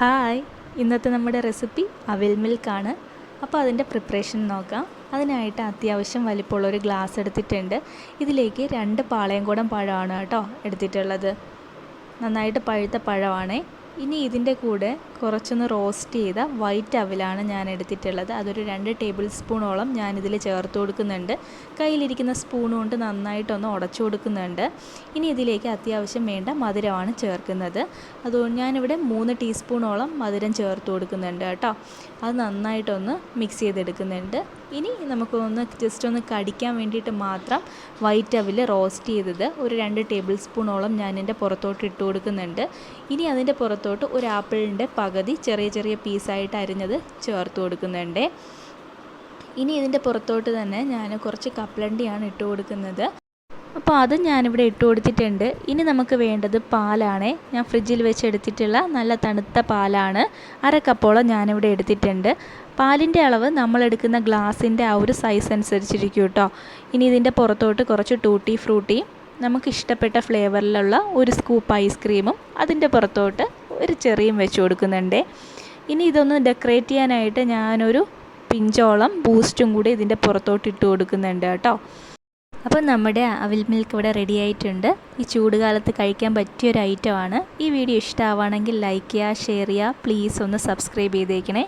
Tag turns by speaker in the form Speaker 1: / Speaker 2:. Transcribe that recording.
Speaker 1: Hi, ഇന്നത്തെ നമ്മുടെ recipe അവിൽ മിൽക്കാണ്. അപ്പോൾ അതിൻ്റെ പ്രിപ്പറേഷൻ നോക്കാം. അതിനായിട്ട് അത്യാവശ്യം വലിപ്പമുള്ളൊരു ഗ്ലാസ് എടുത്തിട്ടുണ്ട്. ഇതിലേക്ക് 2 പാളയംകുടം പഴമാണ് കേട്ടോ എടുത്തിട്ടുള്ളത്. നന്നായിട്ട് പഴുത്ത പഴമാണേ. ഇനി ഇതിൻ്റെ കൂടെ കുറച്ചൊന്ന് റോസ്റ്റ് ചെയ്ത വൈറ്റ് അവിലാണ് ഞാൻ എടുത്തിട്ടുള്ളത്. അതൊരു 2 ടേബിൾ സ്പൂണോളം ഞാനിതിൽ ചേർത്ത് കൊടുക്കുന്നുണ്ട്. കയ്യിലിരിക്കുന്ന സ്പൂൺ കൊണ്ട് നന്നായിട്ടൊന്ന് ഉടച്ചു കൊടുക്കുന്നുണ്ട്. ഇനി ഇതിലേക്ക് അത്യാവശ്യം വേണ്ട മധുരമാണ് ചേർക്കുന്നത്. അതുകൊണ്ട് ഞാനിവിടെ 3 ടീസ്പൂണോളം മധുരം ചേർത്ത് കൊടുക്കുന്നുണ്ട് കേട്ടോ. അത് നന്നായിട്ടൊന്ന് മിക്സ് ചെയ്തെടുക്കുന്നുണ്ട്. ഇനി നമുക്കൊന്ന് ജസ്റ്റ് ഒന്ന് കടിക്കാൻ വേണ്ടിയിട്ട് മാത്രം വൈറ്റ് അവിൽ റോസ്റ്റ് ചെയ്തത് ഒരു 2 ടേബിൾ സ്പൂണോളം ഞാനിൻ്റെ പുറത്തോട്ട് ഇട്ട് കൊടുക്കുന്നുണ്ട്. ഇനി അതിൻ്റെ പുറത്തോട്ട് ഒരു ആപ്പിളിൻ്റെ പകുതി ചെറിയ ചെറിയ പീസായിട്ട് അരിഞ്ഞത് ചേർത്ത് കൊടുക്കുന്നുണ്ട്. ഇനി ഇതിൻ്റെ പുറത്തോട്ട് തന്നെ ഞാൻ കുറച്ച് കപ്പലണ്ടിയാണ് ഇട്ട് കൊടുക്കുന്നത്. അപ്പോൾ അത് ഞാനിവിടെ ഇട്ട് കൊടുത്തിട്ടുണ്ട്. ഇനി നമുക്ക് വേണ്ടത് പാലാണ്. ഞാൻ ഫ്രിഡ്ജിൽ വെച്ച് എടുത്തിട്ടുള്ള നല്ല തണുത്ത പാലാണ്. 1/2 കപ്പോളം ഞാനിവിടെ എടുത്തിട്ടുണ്ട്. പാലിൻ്റെ അളവ് നമ്മളെടുക്കുന്ന ഗ്ലാസിൻ്റെ ആ ഒരു സൈസ് അനുസരിച്ചിരിക്കും കേട്ടോ. ഇനി ഇതിൻ്റെ പുറത്തോട്ട് കുറച്ച് ടൂട്ടി ഫ്രൂട്ടിയും നമുക്ക് ഇഷ്ടപ്പെട്ട ഫ്ലേവറിലുള്ള ഒരു സ്കൂപ്പ് ഐസ്ക്രീമും അതിൻ്റെ പുറത്തോട്ട് ഒരു ചെറിയും വെച്ച് കൊടുക്കുന്നുണ്ട്. ഇനി ഇതൊന്ന് ഡെക്കറേറ്റ് ചെയ്യാനായിട്ട് ഞാനൊരു പിഞ്ചോളം ബൂസ്റ്റും കൂടി ഇതിൻ്റെ പുറത്തോട്ട് ഇട്ട് കൊടുക്കുന്നുണ്ട് കേട്ടോ. അപ്പോൾ നമ്മുടെ അവിൽ മിൽക്ക് ഇവിടെ റെഡി ആയിട്ടുണ്ട്. ഈ ചൂടുകാലത്ത് കഴിക്കാൻ പറ്റിയൊരു ഐറ്റമാണ്. ഈ വീഡിയോ ഇഷ്ടമാവുകയാണെങ്കിൽ ലൈക്ക് ചെയ്യുക, ഷെയർ ചെയ്യുക, പ്ലീസ് ഒന്ന് സബ്സ്ക്രൈബ് ചെയ്തേക്കണേ.